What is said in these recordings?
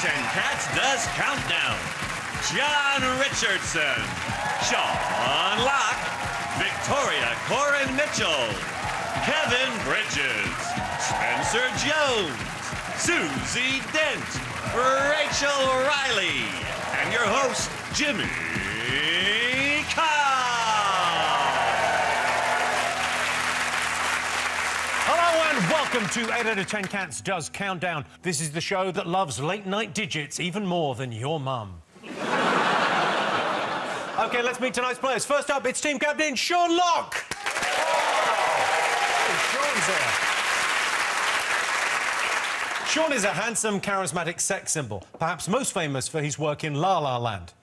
10 Cats does Countdown. John Richardson, Sean Locke, Victoria Corin Mitchell, Kevin Bridges, Spencer Jones, Susie Dent, Rachel Riley, and your host, Jimmy Carr. Hello and welcome to 8 out of 10 Cats Does Countdown. This is the show that loves late-night digits even more than your mum. OK, let's meet tonight's players. First up, it's team captain Sean Locke. Sean's here. Sean is a handsome, charismatic sex symbol, perhaps most famous for his work in La La Land.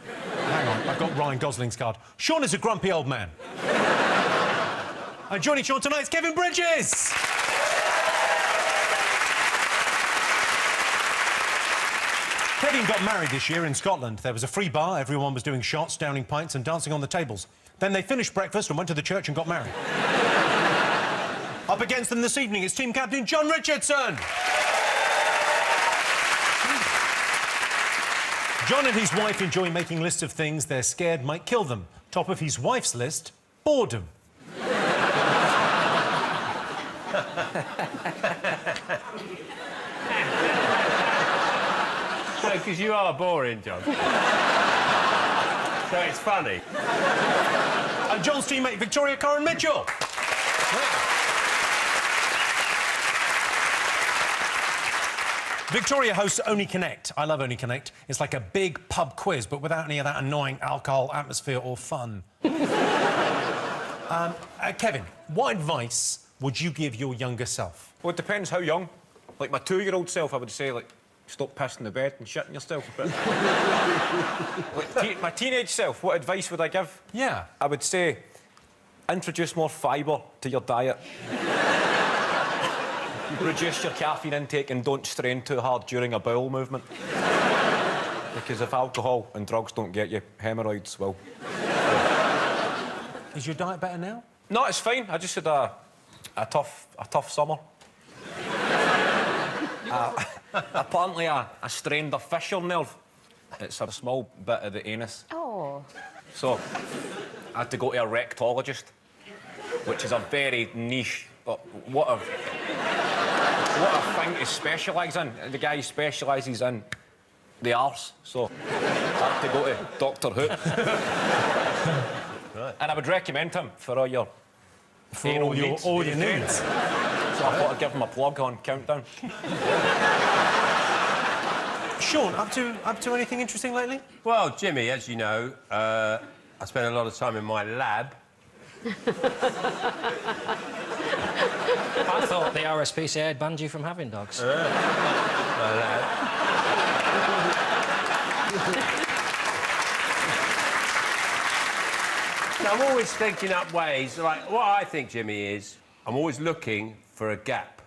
Hang on, I've got Ryan Gosling's card. Sean is a grumpy old man. And joining Sean tonight is Kevin Bridges. Kevin got married this year in Scotland. There was a free bar, everyone was doing shots, downing pints and dancing on the tables. Then they finished breakfast and went to the church and got married. Up against them this evening is team captain John Richardson. John and his wife enjoy making lists of things they're scared might kill them. Top of his wife's list, boredom. Because you are boring, John. So it's funny. And John's teammate, Victoria Corin Mitchell. Victoria hosts Only Connect. I love Only Connect. It's like a big pub quiz, but without any of that annoying alcohol, atmosphere or fun. Kevin, what advice would you give your younger self? Well, it depends how young. Like, my 2-year-old self, I would say, like, stop pissing the bed and shitting yourself. But like, my teenage self, what advice would I give? Yeah. I would say, introduce more fibre to your diet. Reduce your caffeine intake and don't strain too hard during a bowel movement. Because if alcohol and drugs don't get you, hemorrhoids will. Is your diet better now? No, it's fine. I just had a tough summer. Apparently, I strained a fissure nerve. It's a small bit of the anus. Oh. So, I had to go to a rectologist, which is a very niche... What a thing to specialise in. The guy specialises in the arse, so I had to go to Dr. Hoot. Right. And I would recommend him for all your... all your needs. So I thought I'd give him a plug on Countdown. Sean, up to anything interesting lately? Well, Jimmy, as you know, I spend a lot of time in my lab. I thought the RSPCA had banned you from having dogs. My lab. I'm always thinking up ways. Like, what I think, Jimmy, is I'm always looking for a gap,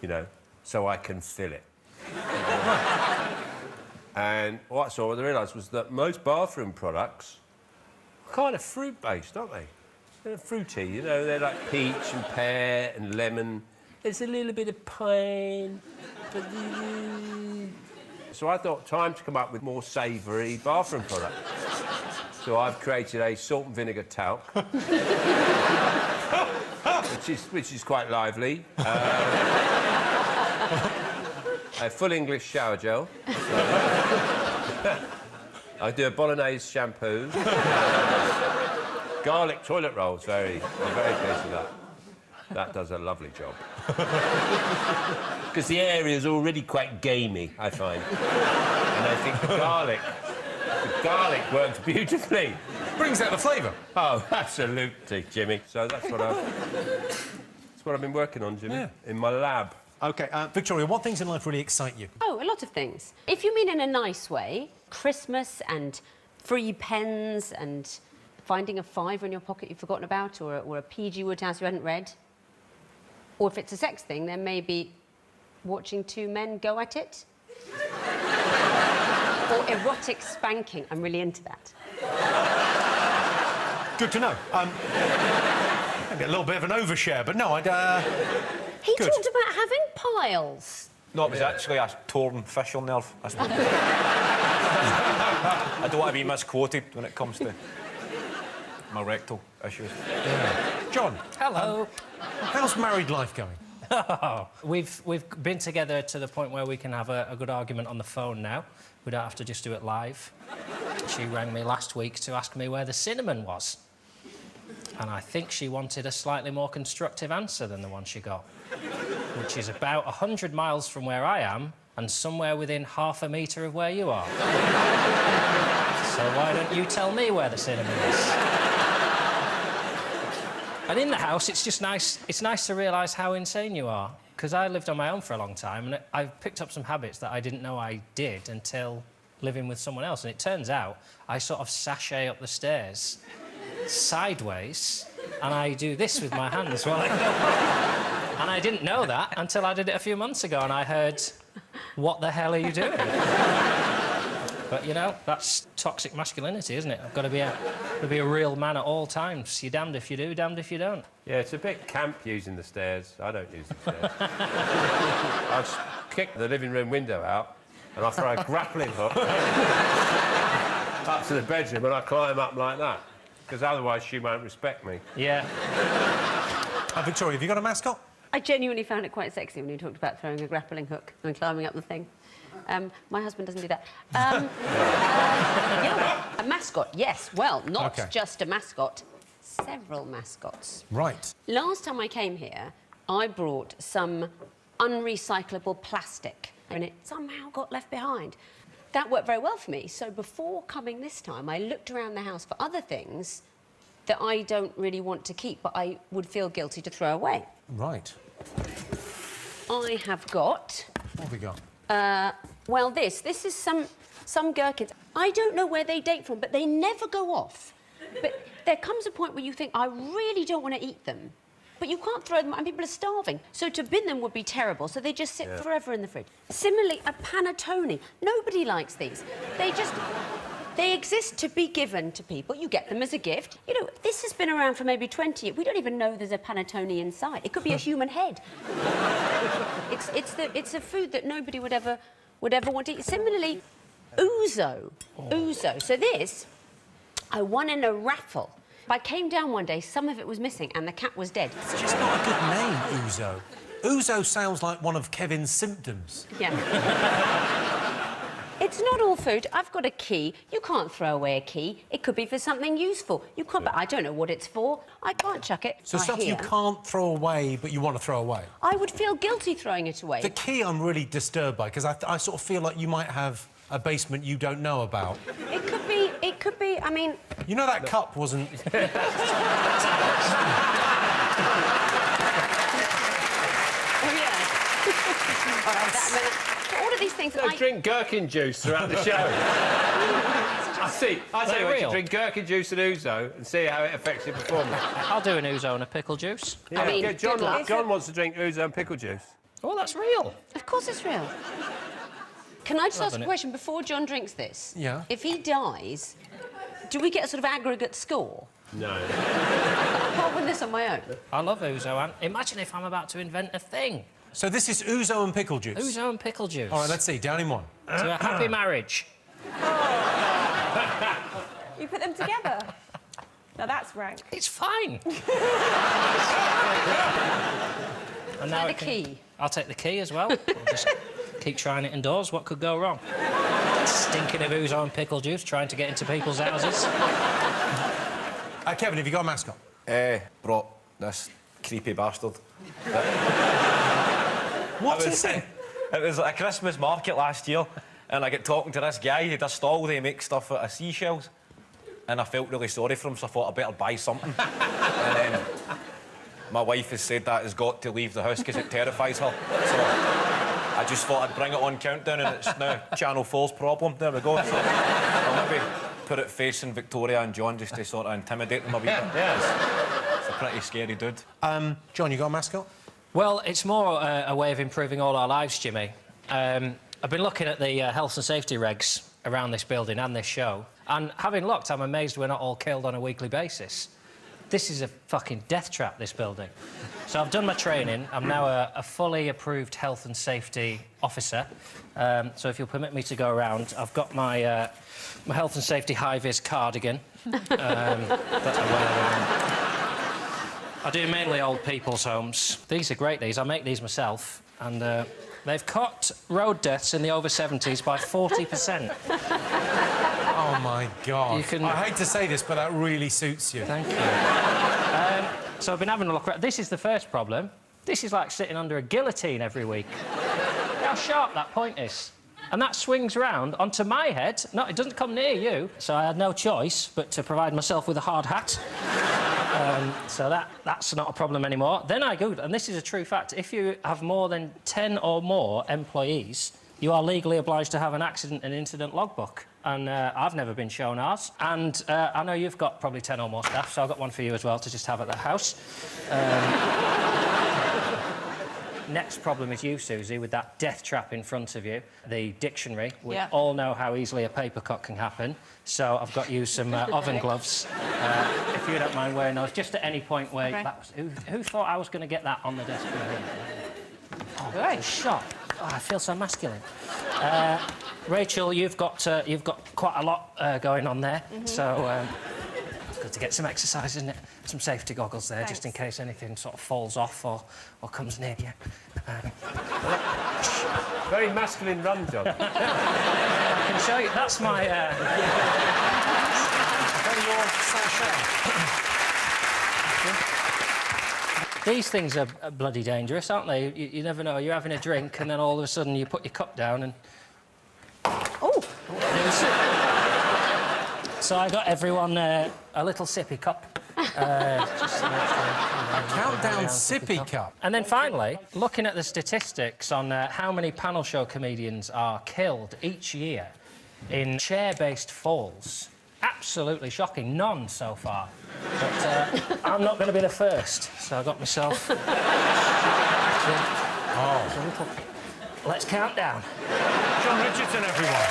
you know, so I can fill it. And what I realised was that most bathroom products are kind of fruit-based, aren't they? They're fruity, you know, they're like peach and pear and lemon. There's a little bit of pine. So I thought, time to come up with more savoury bathroom products. So I've created a salt and vinegar talc, which is quite lively. A full English shower gel. I do a bolognese shampoo. Garlic toilet rolls, I'm very pleased with that. That does a lovely job. Because the area is already quite gamey, I find. And I think the garlic works beautifully. Brings out the flavour. Oh, absolutely, Jimmy. So that's what I've been working on, Jimmy, in my lab. OK, Victoria, what things in life really excite you? Oh, a lot of things. If you mean in a nice way, Christmas and free pens and finding a fiver in your pocket you've forgotten about, or a P.G. Wodehouse you hadn't read. Or if it's a sex thing, then maybe watching two men go at it. Or erotic spanking. I'm really into that. Good to know. Maybe a little bit of an overshare, but no, I'd... He talked about having piles. No, it was actually a torn fiscal nerve. I don't want to be misquoted when it comes to my rectal issues. John, Hello. how's married life going? We've been together to the point where we can have a good argument on the phone now. We don't have to just do it live. She rang me last week to ask me where the cinnamon was. And I think she wanted a slightly more constructive answer than the one she got, which is about 100 miles from where I am and somewhere within half a metre of where you are. So why don't you tell me where the cinnamon is? And in the house, it's just nice. It's nice to realise how insane you are. Because I lived on my own for a long time, and I've picked up some habits that I didn't know I did until living with someone else. And it turns out I sort of sashay up the stairs sideways, and I do this with my hands while I go. And I didn't know that until I did it a few months ago, and I heard, "What the hell are you doing?" But, you know, that's toxic masculinity, isn't it? I've got to be a real man at all times. You're damned if you do, damned if you don't. Yeah, it's a bit camp using the stairs. I don't use the stairs. I kick the living room window out and I throw a grappling hook up to the bedroom and I climb up like that. Because otherwise she won't respect me. Yeah. Victoria, have you got a mascot? I genuinely found it quite sexy when you talked about throwing a grappling hook and climbing up the thing. My husband doesn't do that. Yeah, a mascot, yes. Well, not just a mascot, several mascots. Right. Last time I came here, I brought some unrecyclable plastic, and it somehow got left behind. That worked very well for me, so before coming this time, I looked around the house for other things that I don't really want to keep, but I would feel guilty to throw away. Right. I have got... What have we got? Well, this is some gherkins. I don't know where they date from, but they never go off. But there comes a point where you think, I really don't want to eat them. But you can't throw them out, and people are starving. So to bin them would be terrible, so they just sit forever in the fridge. Similarly, a panettone. Nobody likes these. They exist to be given to people. You get them as a gift. You know, this has been around for maybe 20 years. We don't even know there's a panettone inside. It could be a human head. It's a food that nobody would ever want to eat. Similarly, ouzo. Ouzo. So this, I won in a raffle. I came down one day, some of it was missing, and the cat was dead. It's just not a good name, ouzo. Ouzo sounds like one of Kevin's symptoms. Yeah. It's not all food. I've got a key. You can't throw away a key. It could be for something useful. You can't, but I don't know what it's for. I can't chuck it. So stuff you can't throw away, but you want to throw away? I would feel guilty throwing it away. The key I'm really disturbed by, because I sort of feel like you might have a basement you don't know about. It could be, I mean... You know that cup wasn't... Oh, yeah. All right, all of these things... So drink gherkin juice throughout the show. I tell you what, you drink gherkin juice and ouzo and see how it affects your performance. I'll do an ouzo and a pickle juice. Yeah, I mean, John wants to drink ouzo and pickle juice. Oh, that's real. Of course it's real. Can I just ask a question before John drinks this? Yeah. If he dies, do we get a sort of aggregate score? No. I can't win this on my own. I love ouzo, Anne. Imagine if I'm about to invent a thing. So this is ouzo and pickle juice? Ouzo and pickle juice. All right, let's see. Down in one. To a happy marriage. You put them together? Now that's rank. It's fine. And now the key. I'll take the key as well. We'll just keep trying it indoors. What could go wrong? Stinking of ouzo and pickle juice, trying to get into people's houses. Kevin, have you got a mascot? Brought this creepy bastard. What's it say? It was like a Christmas market last year, and I got talking to this guy. He had a stall where he makes stuff out of seashells, and I felt really sorry for him, so I thought I'd better buy something. And then my wife has said that has got to leave the house because it terrifies her. So I just thought I'd bring it on Countdown, and it's now Channel 4's problem. There we go. So I'll maybe put it facing Victoria and John just to sort of intimidate them a wee bit. Yes. It's a pretty scary dude. John, you got a mascot? Well, it's more a way of improving all our lives, Jimmy. I've been looking at the health and safety regs around this building and this show, and having looked, I'm amazed we're not all killed on a weekly basis. This is a fucking death trap, this building. So I've done my training. I'm now a fully approved health and safety officer. So if you'll permit me to go around, I've got my my health and safety high-vis cardigan that I wear. I do mainly old people's homes. These are great, these. I make these myself, and they've cut road deaths in the over 70s by 40%. Oh, my God. You can- I hate to say this, but that really suits you. Thank you. So I've been having a look around. This is the first problem. This is like sitting under a guillotine every week. How sharp that point is. And that swings round onto my head. No, it doesn't come near you. So I had no choice but to provide myself with a hard hat. So that's not a problem anymore. Then I Googled, and this is a true fact, if you have more than 10 or more employees, you are legally obliged to have an accident and incident logbook. And I've never been shown ours. And I know you've got probably 10 or more staff, so I've got one for you as well to just have at the house. Next problem is you, Susie, with that death trap in front of you, the dictionary. We all know how easily a paper cut can happen, so I've got you some oven gloves, if you don't mind wearing those, just at any point where... Okay. That was, who thought I was going to get that on the desk? Oh, Great. shot. Oh, I feel so masculine. Rachel, you've got quite a lot going on there, so... It's good to get some exercise, isn't it? Some safety goggles there, just in case anything sort of falls off or comes near you. Very masculine run job. I can show you. That's my... These things are bloody dangerous, aren't they? You never know. You're having a drink and then all of a sudden you put your cup down and... Oh! So I got everyone a little sippy cup. Countdown sippy cup. And then finally, looking at the statistics on how many panel show comedians are killed each year in chair-based falls. Absolutely shocking. None so far. But I'm not going to be the first, so I got myself... Let's count down. John Richardson, everyone.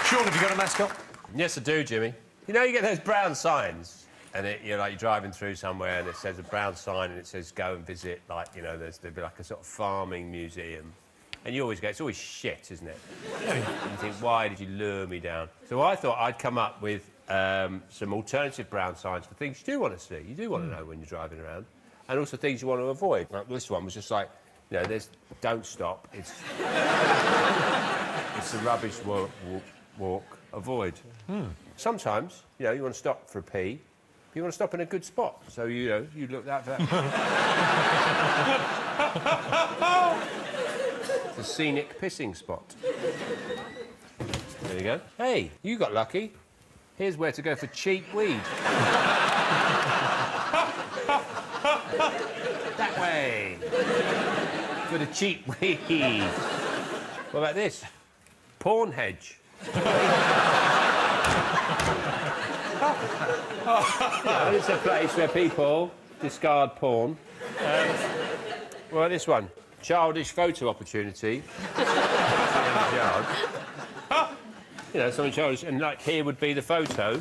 Sean, have you got a mascot? Yes, I do, Jimmy. You know, you get those brown signs, and you're driving through somewhere, and it says a brown sign, and it says go and visit, like, you know, there'd be like a sort of farming museum, and you always go, it's always shit, isn't it? And you think, why did you lure me down? So I thought I'd come up with some alternative brown signs for things you do want to see, you do want to know when you're driving around, and also things you want to avoid. Like this one was just like, you know, there's don't stop. It's it's a rubbish walk, avoid. Sometimes, you know, you want to stop for a pee, but you want to stop in a good spot. So, you know, you look that for that. It's a scenic pissing spot. There you go. Hey, you got lucky. Here's where to go for cheap weed. That way. For the cheap weed. What about this? Porn hedge. It's a place where people discard porn. Well, this one, childish photo opportunity. You know, something childish, and like here would be the photo.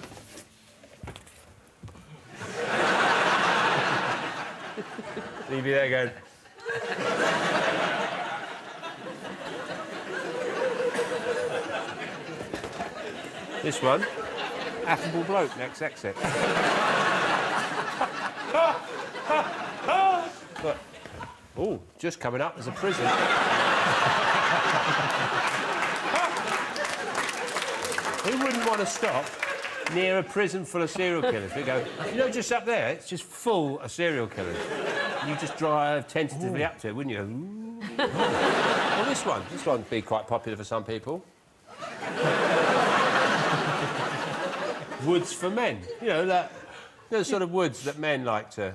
Leave you there going. This one, affable bloke, next exit. But, oh, just coming up, there's a prison. Who wouldn't want to stop near a prison full of serial killers? We go, you know, just up there, it's just full of serial killers. You just drive tentatively up to it, wouldn't you? Well, this one would be quite popular for some people. Woods for men. You know, the sort of woods that men like to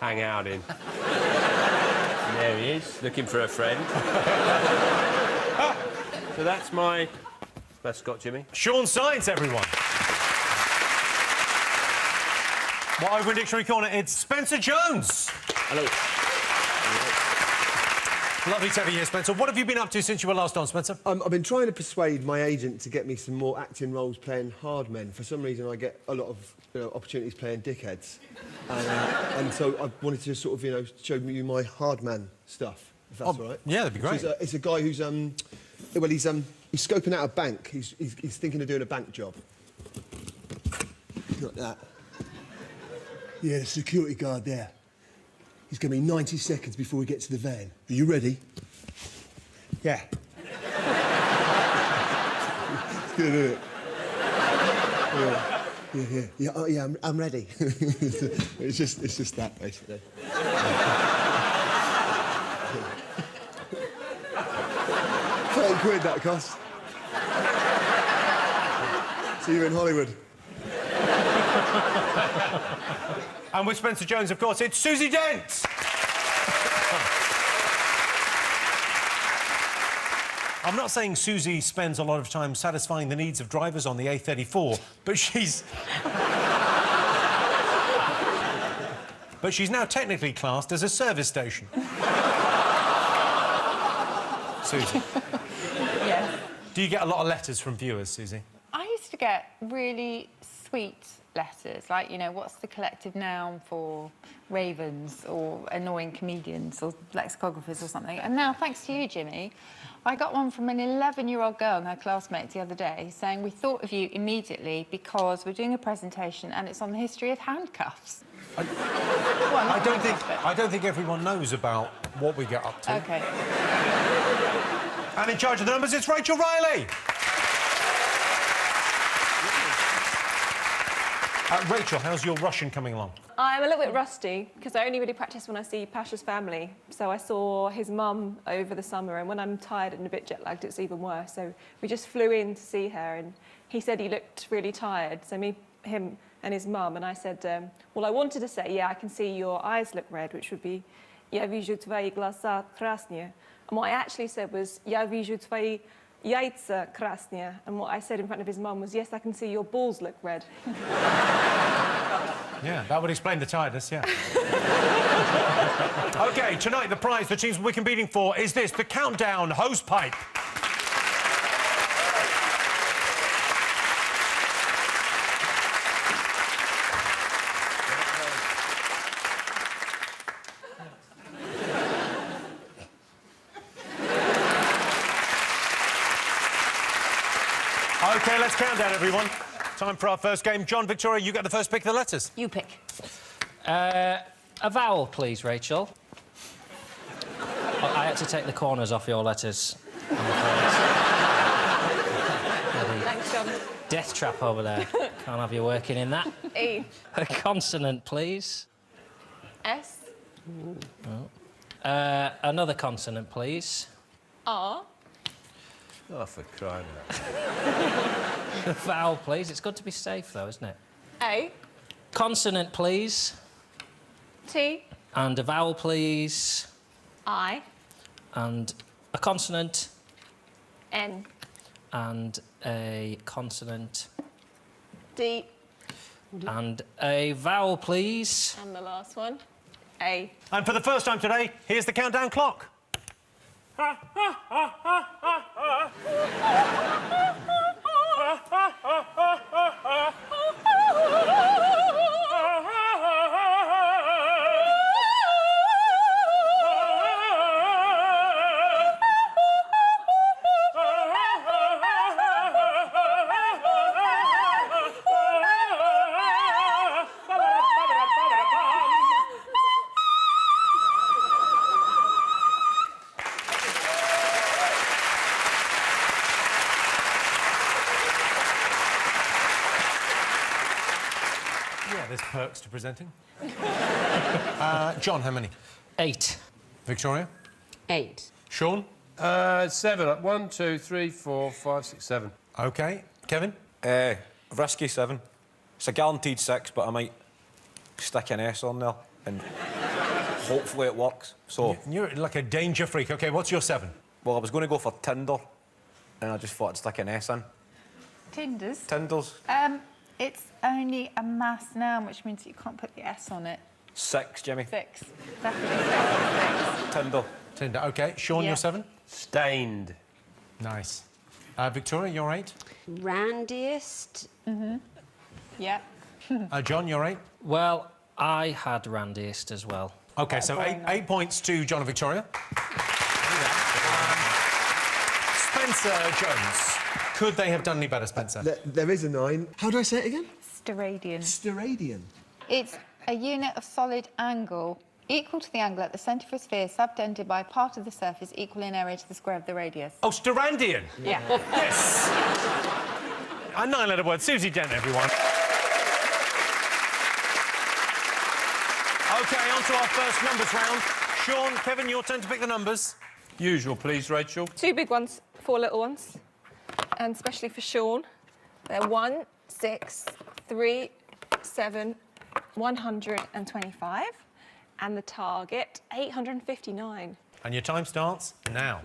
hang out in. And there he is, looking for a friend. So that's my mascot, Jimmy. Sean Science, everyone. Well, over in Dictionary Corner, it's Spencer Jones. Hello. Lovely to have you here, Spencer. What have you been up to since you were last on, Spencer? I've been trying to persuade my agent to get me some more acting roles playing hard men. For some reason, I get a lot of opportunities playing dickheads. And so I wanted to sort of, show you my hard man stuff, if that's all right. Yeah, that'd be great. So it's a guy who's, he's scoping out a bank. He's thinking of doing a bank job. Like that. Yeah, the security guard there. He's going to be 90 seconds before we get to the van. Are you ready? Yeah. It's good, isn't it? Yeah. Oh, yeah, I'm ready. it's just that, basically. 30 quid that cost. See you in Hollywood. And with Spencer Jones, of course, it's Susie Dent! I'm not saying Susie spends a lot of time satisfying the needs of drivers on the A34, but she's... but she's now technically classed as a service station. Susie. Yes. Do you get a lot of letters from viewers, Susie? I used to get really sweet letters, like, what's the collective noun for ravens or annoying comedians or lexicographers or something. And now, thanks to you, Jimmy, I got one from an 11-year-old girl and her classmate the other day saying, we thought of you immediately because we're doing a presentation and it's on the history of handcuffs. I don't think everyone knows about what we get up to. OK. And in charge of the numbers, it's Rachel Riley! Rachel, how's your Russian coming along? I'm a little bit rusty because I only really practice when I see Pasha's family. So I saw his mum over the summer, and when I'm tired and a bit jet-lagged, it's even worse. So we just flew in to see her, and he said he looked really tired. So him and his mum, and I said, well, I wanted to say, yeah, I can see your eyes look red, which would be, я вижу твои глаза красные. And what I actually said was, я вижу твои яйца красные. And what I said in front of his mum was, yes, I can see your balls look red. Yeah, that would explain the tiredness, yeah. OK, tonight the prize the teams will be competing for is this, the Countdown hose pipe. OK, let's count down, everyone. Time for our first game. John, Victoria, you get the first pick of the letters. You pick. A vowel, please, Rachel. I had to take the corners off your letters. Thanks, John. Death trap over there. Can't have you working in that. E. A consonant, please. S. Another consonant, please. R. Oh, for crying out A vowel, please. It's good to be safe, though, isn't it? A. Consonant, please. T. And a vowel, please. I. And a consonant. N. And a consonant. D. And a vowel, please. And the last one. A. And for the first time today, here's the countdown clock. Yeah, there's perks to presenting. John, how many? 8. Victoria? 8. Sean? 7. 1, 2, 3, 4, 5, 6, 7. OK. Kevin? Risky 7. It's a guaranteed 6, but I might stick an S on there and hopefully it works. So... You're like a danger freak. OK, what's your 7? Well, I was going to go for Tinder, and I just thought I'd stick an S in. Tinders. Tinders. It's only a mass noun, which means you can't put the S on it. 6, Jimmy. 6. Definitely 6. Tinder. Tinder. OK. Sean, Yeah. you're 7? Stained. Nice. Victoria, you're 8? Randiest. Yeah. John, you're 8? Well, I had randiest as well. OK, so eight points to John and Victoria. Spencer Jones. Could they have done any better, Spencer? There is a 9. How do I say it again? Steradian. Steradian. It's a unit of solid angle equal to the angle at the centre of a sphere subtended by a part of the surface equal in area to the square of the radius. Oh, Sterandian. Yeah. Yes. A 9-letter word. Susie Dent, everyone. OK, on to our first numbers round. Sean, Kevin, your turn to pick the numbers. Usual, please, Rachel. 2 big ones, 4 little ones. And especially for Sean, they're 1, 6, 3, 7, 125. And the target, 859. And your time starts now.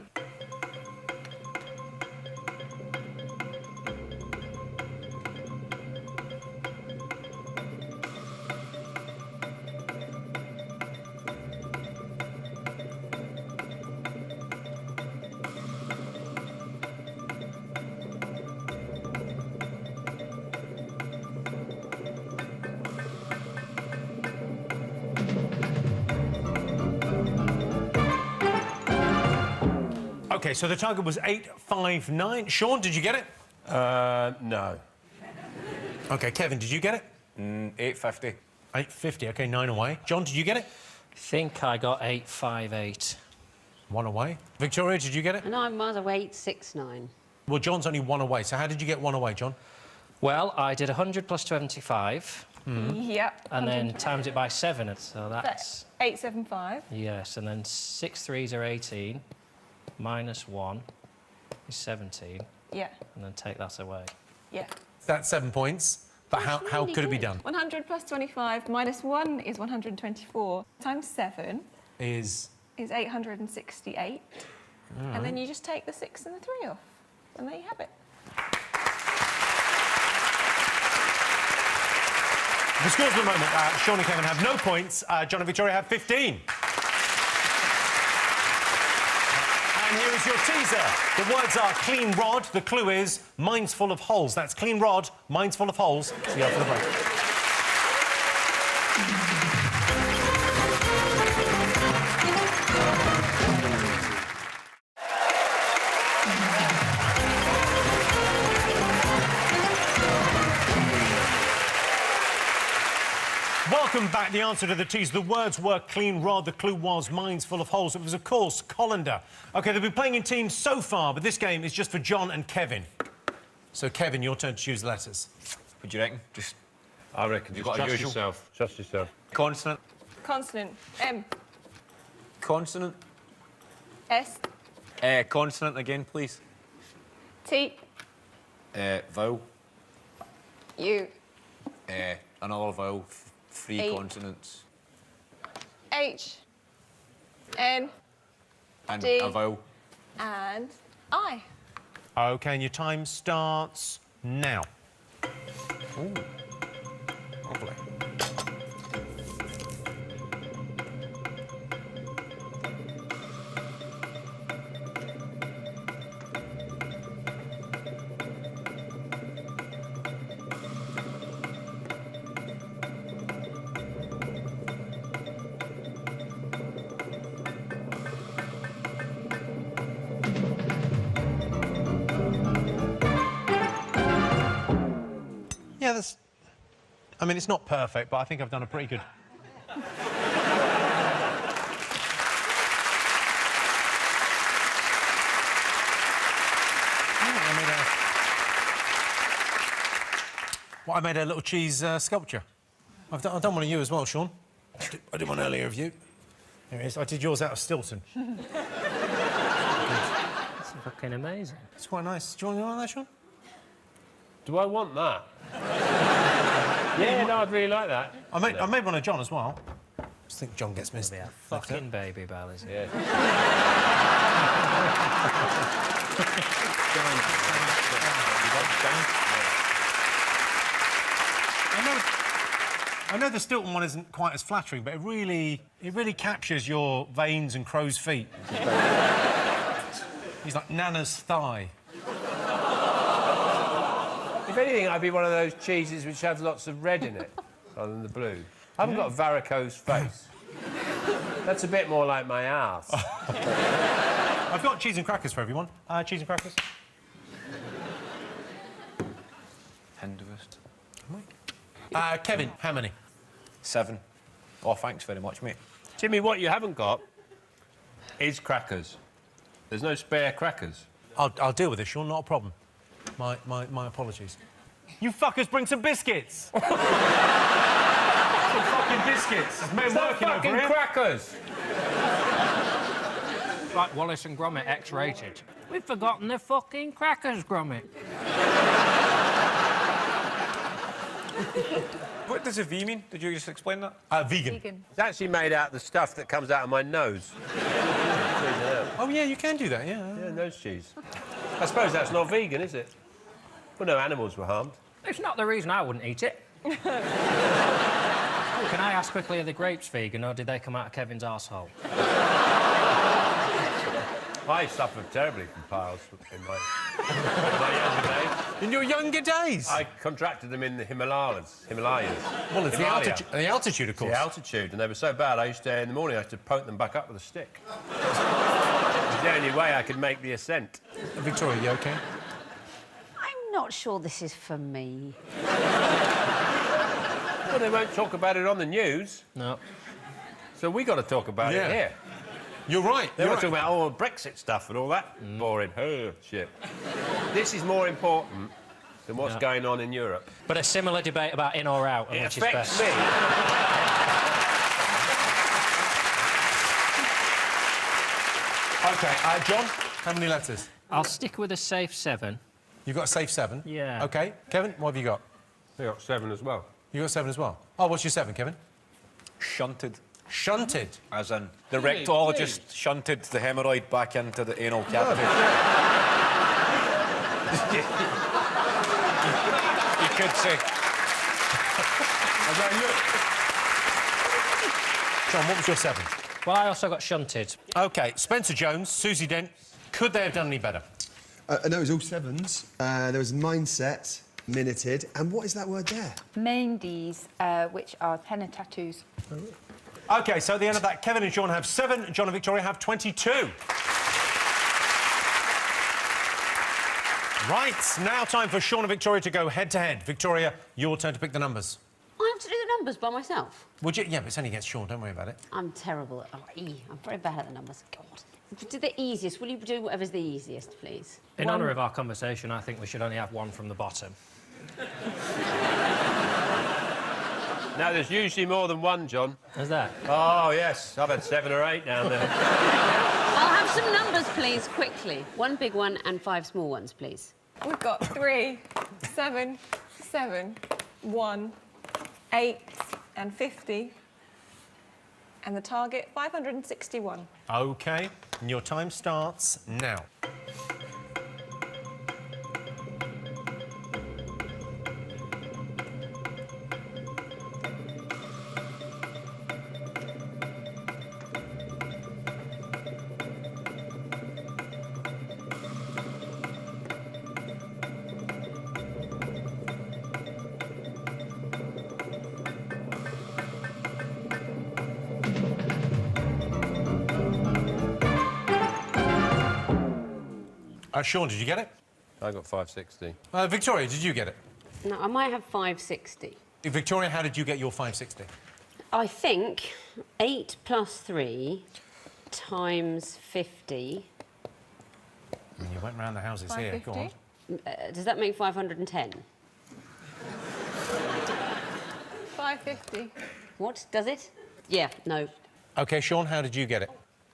OK, so the target was 859. Sean, did you get it? No. OK, Kevin, did you get it? 850. 850, OK, 9 away. John, did you get it? Think I got 858. 1 away. Victoria, did you get it? And I was away 869. Well, John's only 1 away, so how did you get 1 away, John? Well, I did 100 plus 25, Yep. and then times it by 7. So that's... 875. Yes, and then 6 threes are 18, minus 1 is 17, Yeah. and then take that away. Yeah. That's 7 points. But how really could it be good. done? 100 plus 25 minus 1 is 124. Times 7 Is 868. And then you just take the 6 and the 3 off. And there you have it. the scores for the moment. Sean and Kevin have no points. John and Victoria have 15. And here is your teaser. The words are clean rod. The clue is mine's full of holes. That's clean rod, mine's full of holes. See you after the break. Welcome back. The answer to the tease. The words were clean rod. The clue was mine's full of holes. It was, of course, colander. OK, they've been playing in teams so far, but this game is just for John and Kevin. So, Kevin, your turn to choose letters. What do you reckon? Just I reckon You've just got a trust usual. yourself. Trust yourself. consonant. Consonant. M. Consonant. S. Consonant again, please. T. Vowel. U. Another vowel. 3 Eight. consonants. H. N. And D. a vowel. And I. OK, and your time starts now. Ooh. Lovely. Yeah, that's... I mean, it's not perfect, but I think I've done a pretty good... I made a little cheese sculpture. I've done one of you as well, Sean. I did one earlier of you. There it is. I did yours out of Stilton. It's fucking amazing. It's quite nice. Do you want that, Sean? Do I want that? Yeah, no, I'd really like that. I made one of John as well. I just think John gets missed. Be a fucking baby bell, isn't it? Yeah. I know the Stilton one isn't quite as flattering, but it really captures your veins and crow's feet. He's like Nana's thigh. If anything, I'd be one of those cheeses which have lots of red in it, rather than the blue. I haven't got a varicose face. That's a bit more like my ass. I've got cheese and crackers for everyone. Cheese and crackers. Hinduist. Kevin, how many? 7. Oh, thanks very much, mate. Jimmy, what you haven't got is crackers. There's no spare crackers. I'll deal with it, Sean, not a problem. My apologies. You fuckers bring some biscuits! Some fucking biscuits! There's men working over fucking here. crackers! Like Wallace and Gromit X-rated. We've forgotten the fucking crackers, Gromit. What does a V mean? Did you just explain that? Vegan. Vegan. It's actually made out of the stuff that comes out of my nose. Oh, yeah, you can do that, yeah. Yeah, nose cheese. I suppose that's not vegan, is it? Well, no animals were harmed. It's not the reason I wouldn't eat it. Can I ask quickly, are the grapes vegan, or did they come out of Kevin's arsehole? I suffered terribly from piles in my younger days. In your younger days? I contracted them in the Himalayas. Well, it's Himalaya. the altitude, of course. The altitude, and they were so bad, I used to, in the morning, I used to poke them back up with a stick. It was the only way I could make the ascent. Victoria, you OK? I'm not sure this is for me. Well, they won't talk about it on the news, No. so we got to talk about it here. You're right. They You're were talking about all the Brexit stuff and all that boring shit. This is more important than what's going on in Europe. But a similar debate about in or out, and It which is affects best. me. OK, John, how many letters? I'll stick with a safe 7. You've got a safe 7? Yeah. OK. Kevin, what have you got? I got 7 as well. You got 7 as well? Oh, what's your 7, Kevin? Shunted. Shunted. As in, the rectologist shunted the hemorrhoid back into the anal cavity. You could say. John, what was your 7? Well, I also got shunted. OK, Spencer Jones, Susie Dent. Could they have done any better? No, it was all 7s. There was mindset, minuted, and what is that word there? Mandies, which are henna tattoos. OK, so at the end of that, Kevin and Sean have 7, John and Victoria have 22. Right, now time for Sean and Victoria to go head-to-head. Victoria, your turn to pick the numbers. I have to do the numbers by myself. Would you? Yeah, but it's only against Sean, don't worry about it. I'm terrible at... I'm very bad at the numbers. God. Do the easiest. Will you do whatever's the easiest, please? In honour of our conversation, I think we should only have 1 from the bottom. Now, there's usually more than 1, John. Is that? Oh, yes. I've had 7 or 8 down there. I'll have some numbers, please, quickly. 1 big one and 5 small ones, please. We've got 3, 7, 7, 1, 8 and 50. And the target, 561. OK, and your time starts now. Sean, did you get it? I got 560. Victoria, did you get it? No, I might have 560. Victoria, how did you get your 560? I think 8 plus 3 times 50... You went round the houses here, go on. does that make 510? 550. What? Does it? Yeah, no. OK, Sean, how did you get it?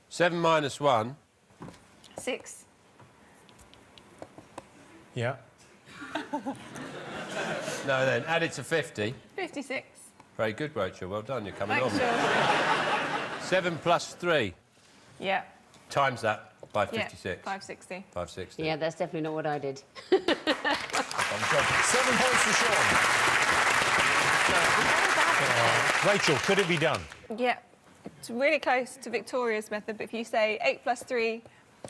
7 minus 1. 6. Yeah. No, then, add it to 50. 56. Very good, Rachel. Well done. You're coming Thanks, on. Sean. 7 plus 3. Yeah. Times that by Yeah, 56. 560. 560. Yeah, that's definitely not what I did. 7 points for Sean. Rachel, could it be done? Yeah, it's really close to Victoria's method, but if you say 8 plus 3,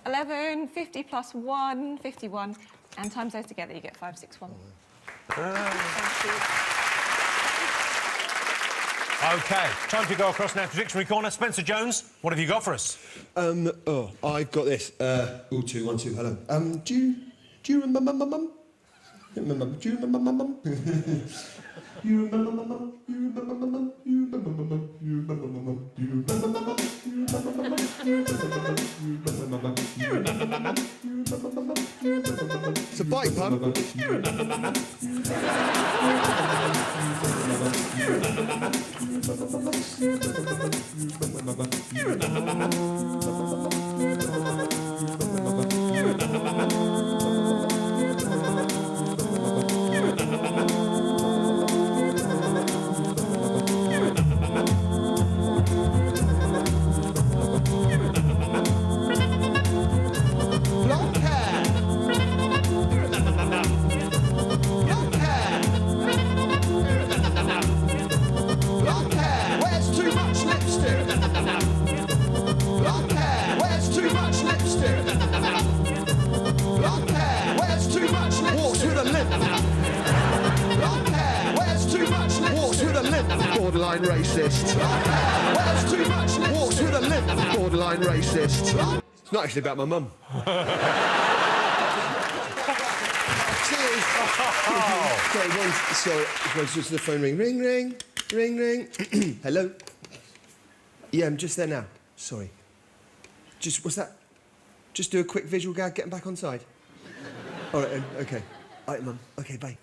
11, 50 plus 1, 51, and times those together, you get 561. Thank you. OK, time to go across now to Dictionary Corner. Spencer Jones, what have you got for us? I've got this. 2, 1, 2, hello. Do you remember my mum? Do you remember my mum? You remember my mum? You remember my mum? You remember my mum? You remember my mum? You remember my mum? You remember my mum? You remember my mum? You remember my mum? You remember my mum? You remember my mum? You remember my mum? It's a bike pun. You remember my mum? You remember my mum? You remember my mum? You remember my mum? You remember my mum? You remember my mum? You remember my mum? Borderline racist. Well, too much. Walks with a limp. Borderline racist. It's not actually about my mum. Sorry, just the phone ring. Ring, ring, ring, ring. Hello? Yeah, I'm just there now. Sorry. What's that? Just do a quick visual gag, get him back on side. All right, OK. All right, Mum. OK, bye.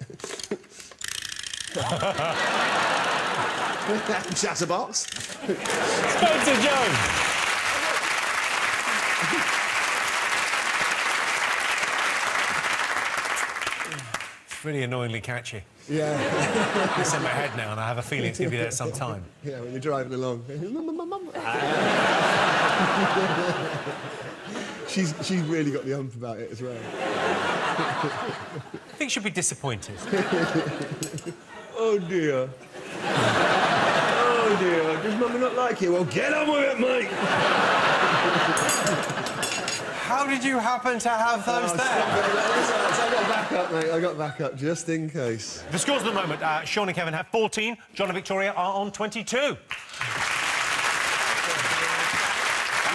Chatterbox. Spencer Jones. It's really annoyingly catchy. Yeah. It's in my head now, and I have a feeling it's going to be there at some time. Yeah, when you're driving along. She's really got the ump about it as well. I think she'll be disappointed. Oh, dear. Oh, dear. Does Mummy not like you? Well, get on with it, mate. How did you happen to have those there? I got backup, mate. I got backup, just in case. The scores at the moment, Sean and Kevin have 14. John and Victoria are on 22.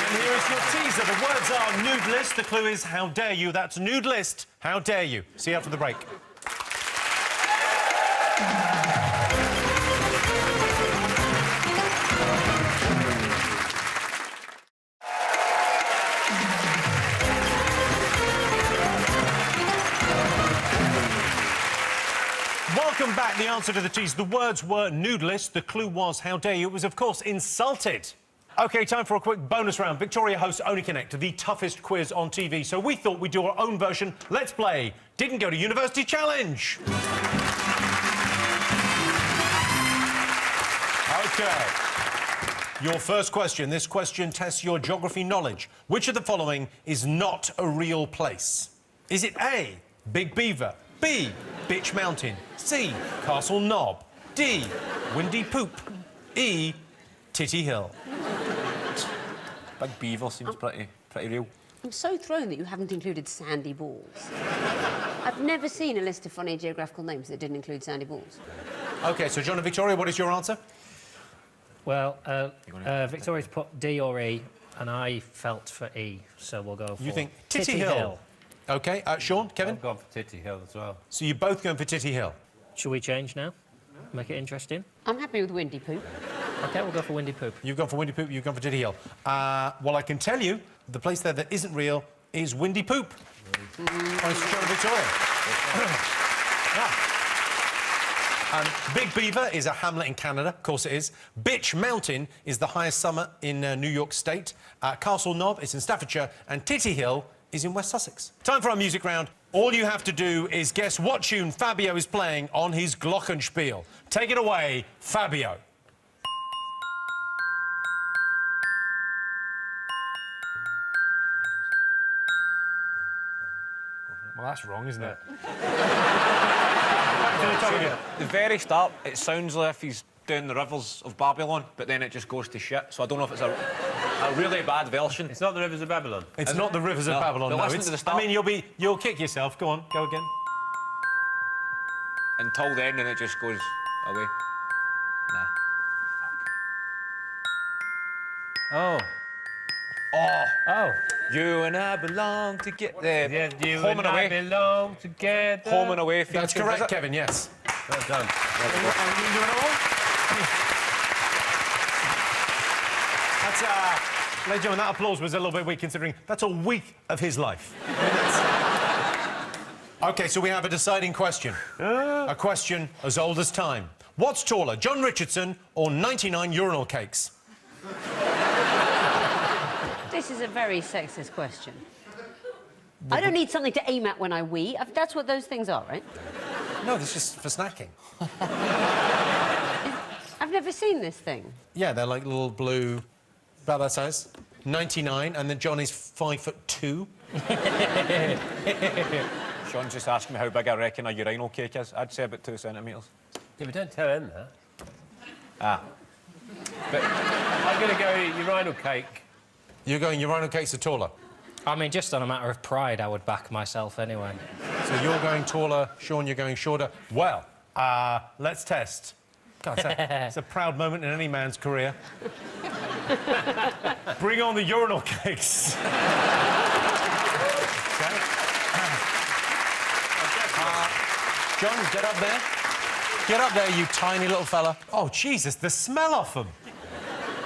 And here is your teaser. The words are nude list. The clue is how dare you. That's nude list. How dare you. See you after the break. Welcome back. The answer to the tease. The words were nude list. The clue was how dare you. It was, of course, insulted. OK, time for a quick bonus round. Victoria hosts Only Connect, the toughest quiz on TV. So we thought we'd do our own version. Let's play Didn't Go to University Challenge. OK. Your first question. This question tests your geography knowledge. Which of the following is not a real place? Is it A, Big Beaver, B, Bitch Mountain, C, Castle Knob, D, Windy Poop, E, Titty Hill? Big Beaver seems pretty real. I'm so thrown that you haven't included Sandy Balls. I've never seen a list of funny geographical names that didn't include Sandy Balls. OK, so John and Victoria, what is your answer? Well, Victoria's put D or E, and I felt for E, so we'll go for... You think Titty Hill? OK, Sean, Kevin? I've gone for Titty Hill as well. So you're both going for Titty Hill? Shall we change now? Make it interesting? I'm happy with Windy Poop. OK, we'll go for Windy Poop. You've gone for Windy Poop, you've gone for Titty Hill. Well, I can tell you, the place there that isn't real is Windy Poop. Thanks to John and Victoria. Big Beaver is a hamlet in Canada, of course it is. Bitch Mountain is the highest summit in New York State. Castle Knob is in Staffordshire, and Titty Hill is in West Sussex. Time for our music round. All you have to do is guess what tune Fabio is playing on his glockenspiel. Take it away, Fabio. Well, that's wrong, isn't it? The very start, it sounds like if he's doing the Rivers of Babylon, but then it just goes to shit. So I don't know if it's a really bad version. It's not the Rivers of Babylon. It's not the Rivers of No, Babylon, but no. listen It's, to the start. I mean, you'll kick yourself. Go on, go again. Until then, and it just goes away. Nah. Oh. Oh, Oh. you and I belong together. Yeah, you Home and and I away. belong together. Home and away. That's feature, correct, is it? Kevin, yes. Well done. Are you doing it all? That's, ladies and gentlemen, that applause was a little bit weak considering that's a week of his life. I mean, OK, so we have a deciding question. A question as old as time. What's taller, John Richardson or 99 urinal cakes? This is a very sexist question. I don't need something to aim at when I wee. That's what those things are, right? No, this is for snacking. I've never seen this thing. Yeah, they're like little blue, about that size. 99, and then John is 5'2". Sean's just asking me how big I reckon a urinal cake is. I'd say about 2 centimetres. Yeah, but don't tell him that. Ah. But I'm going to go urinal cake. You're going urinal cakes are taller. I mean, just on a matter of pride, I would back myself anyway. So you're going taller, Sean, you're going shorter. Well, let's test. God, it's a proud moment in any man's career. Bring on the urinal cakes. Okay. John, get up there. Get up there, you tiny little fella. Oh, Jesus, the smell off them.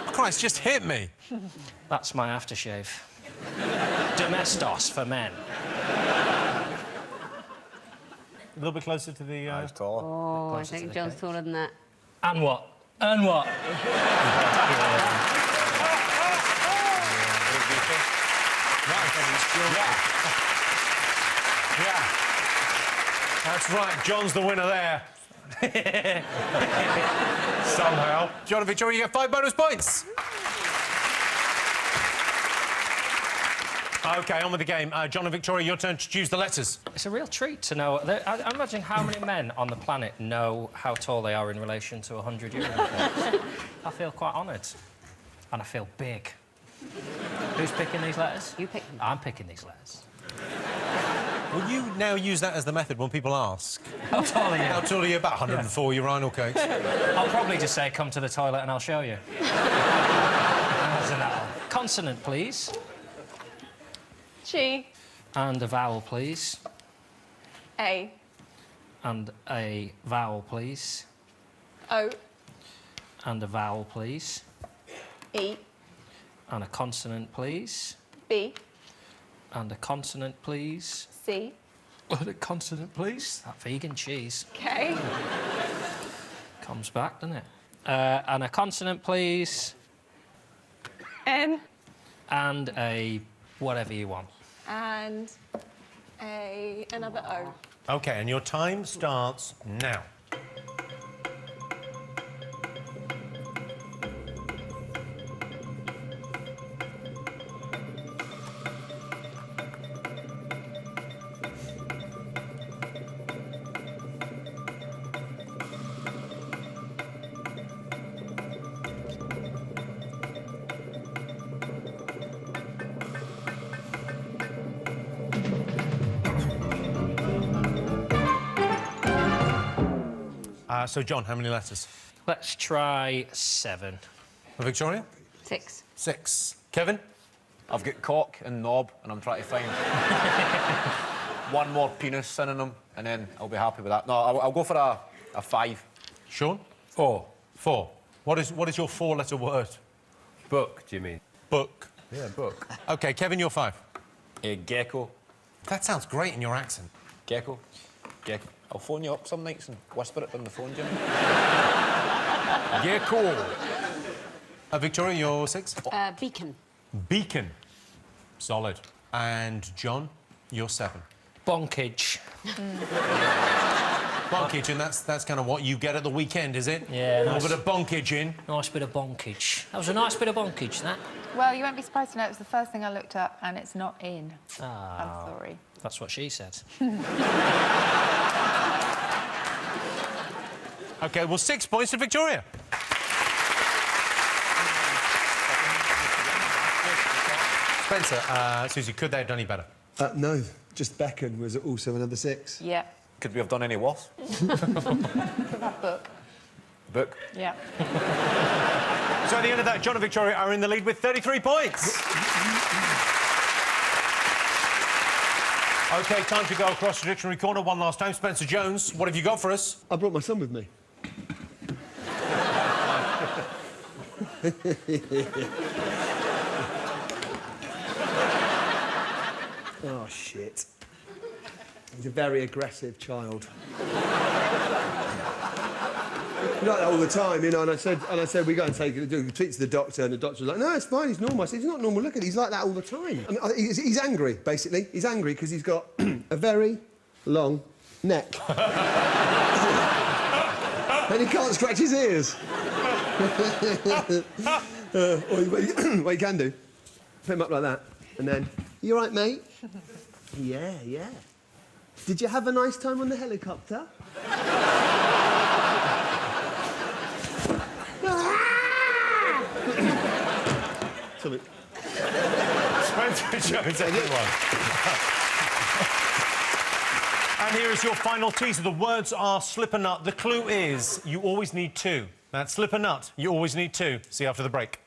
Christ, just hit me. That's my aftershave. Domestos for men. A little bit closer to the... It's taller. Oh, I think John's taller than that. And what? And what? Yeah. That's right, John's the winner there. Somehow. John and Victoria, you get 5 bonus points. OK, on with the game. John and Victoria, your turn to choose the letters. It's a real treat to know. I imagine how many men on the planet know how tall they are in relation to 100 urinal cakes. I feel quite honoured. And I feel big. Who's picking these letters? You pick them. I'm picking these letters. Will you now use that as the method when people ask? How tall are you? How tall are you? About 104 urinal cakes. I'll probably just say, come to the toilet and I'll show you. That's enough. Consonant, please. G. And a vowel, please. A. And a vowel, please. O. And a vowel, please. E. And a consonant, please. B. And a consonant, please. C. And a consonant, please. That vegan cheese K. comes back, doesn't it? And a consonant, please. N. And a whatever you want. And another O. OK, and your time starts now. So, John, how many letters? Let's try 7. For Victoria? 6. 6. Kevin? I've got cock and knob, and I'm trying to find one more penis synonym, and then I'll be happy with that. No, I'll go for a 5. Sean? 4. 4. What is your 4-letter word? Book, do you mean? Book. Yeah, book. OK, Kevin, you're 5. Gecko. That sounds great in your accent. Gecko. Gecko. I'll phone you up some nights and whisper it on the phone, Jimmy. Gecko. Victoria, you're 6. Beacon. Beacon. Solid. And John, you're 7. Bonkage. Bonkage, and that's kind of what you get at the weekend, is it? Yeah, A nice. little bit of bonkage in. Nice bit of bonkage. That was a nice bit of bonkage, that. Well, you won't be surprised to know it was the first thing I looked up, and it's not in. Ah, I'm sorry. that's what she said. OK, well, 6 points to Victoria. Spencer, Susie, could they have done any better? No, just Beckon was also another 6. Yeah. Could we have done any worse? That book. Book. Yeah. So at the end of that, John and Victoria are in the lead with 33 points. OK, time to go across the dictionary corner one last time. Spencer Jones, what have you got for us? I brought my son with me. Oh, shit. He's a very aggressive child. Like that all the time, you know, and I said, we go and speak to the doctor, and the doctor was like, no, it's fine, he's normal. I said, he's not normal, look at it, he's like that all the time. I mean, he's angry, basically. He's angry because he's got a very long neck. And he can't scratch his ears. What you can do, put him up like that, and then, you all right, mate? Yeah, yeah. Did you have a nice time on the helicopter? Something. Spencer Jones, everyone. And here is your final teaser. The words are slip a nut. The clue is you always need 2. That's slip a nut. You always need 2. See you after the break.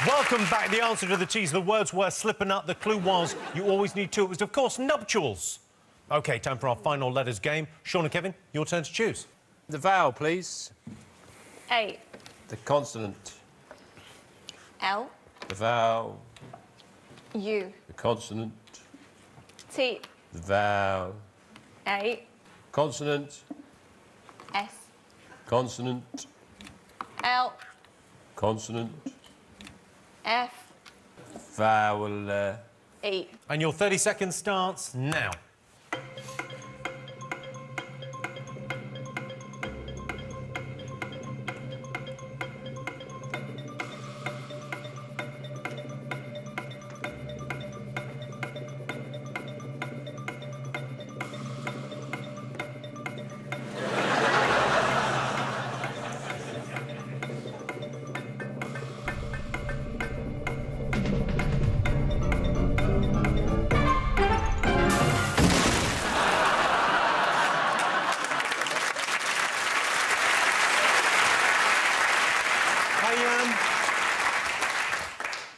Welcome back. The answer to the teaser. The words were slip a nut. The clue was you always need 2. It was, of course, nuptials. OK, time for our final letters game. Sean and Kevin, your turn to choose. The vowel, please. A. The consonant. L. The vowel. U. The consonant. T. The vowel. A. Consonant. S. Consonant. L. Consonant. F. Vowel. E. And your 30 seconds starts now.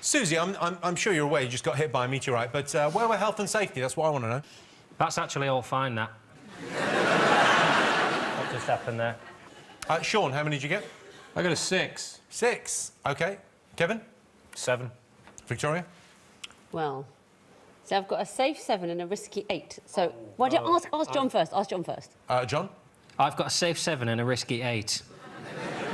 Susie, I'm sure you're aware you just got hit by a meteorite, but where were health and safety? That's what I want to know. That's actually all fine, that. What just happened there? Sean, how many did you get? I got a 6. 6. OK. Kevin? 7. Victoria? Well, so I've got a safe 7 and a risky 8. So why don't you ask John first? Ask John first. John? I've got a safe 7 and a risky 8.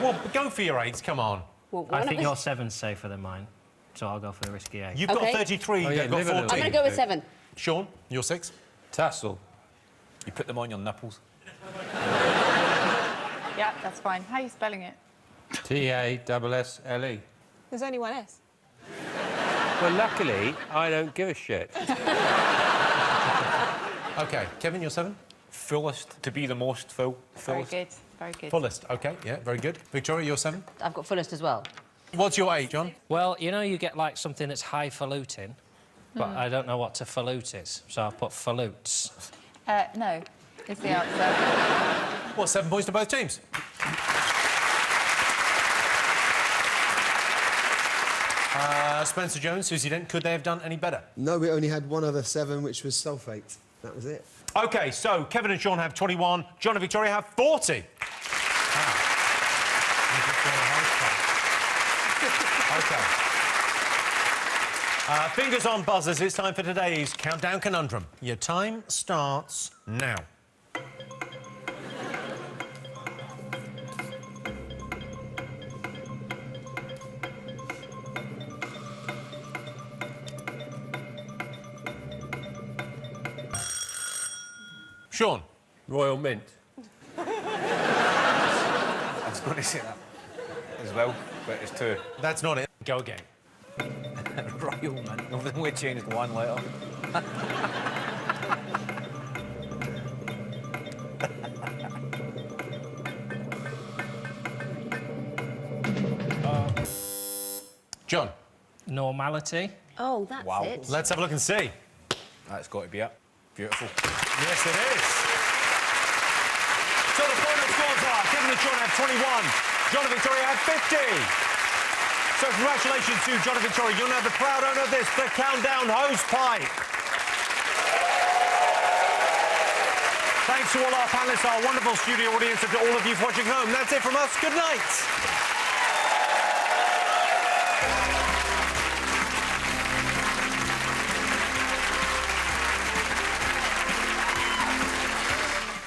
Well, go for your 8s, come on. Well, I think your 7's safer than mine, so I'll go for the risky 8. You've OK. got 33, Oh, yeah, you've got live in a 14. I'm going to go with 7. Sean, your 6? Tassel. You put them on your nipples. Yeah, that's fine. How are you spelling it? Tassle. There's only one S. Well, luckily, I don't give a shit. OK. Kevin, your 7? Fullest. To be the most full. Very Fullest. good. Very good. Fullest. OK, yeah, very good. Victoria, your 7? I've got fullest as well. What's your 8, John? Well, you know you get, like, something that's highfalutin, but I don't know what to falute is, so I'll put falutes. No, is the answer. What, 7 points to both teams? Spencer Jones, Susie Dent, could they have done any better? No, we only had one other 7, which was sulfate. That was it. OK, so Kevin and Sean have 21, John and Victoria have 40. OK. Fingers on buzzers, it's time for today's Countdown Conundrum. Your time starts now. Sean. Royal Mint. I was going to say that as well, but it's 2. That's not it. Go again. Royal Mint. We've only changed one letter. John, Normality. Oh, that's Wow. it. let's have a look and see. That's got to be it. Beautiful. Yes, it is. So the final scores are Kevin and John have 21, John and Victoria have 50. So congratulations to John and Victoria. You're now the proud owner of this, the Countdown hose pipe. Thanks to all our panellists, our wonderful studio audience, and to all of you watching home. That's it from us. Good night.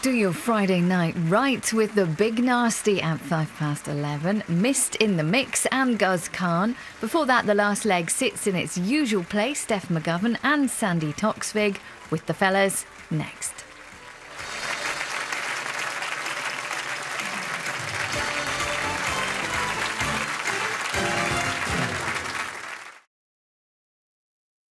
Do your Friday night right with the Big Nasty at 11:05. Mist in the Mix and Guz Khan. Before that, the last leg sits in its usual place. Steph McGovern and Sandy Toksvig with the fellas next.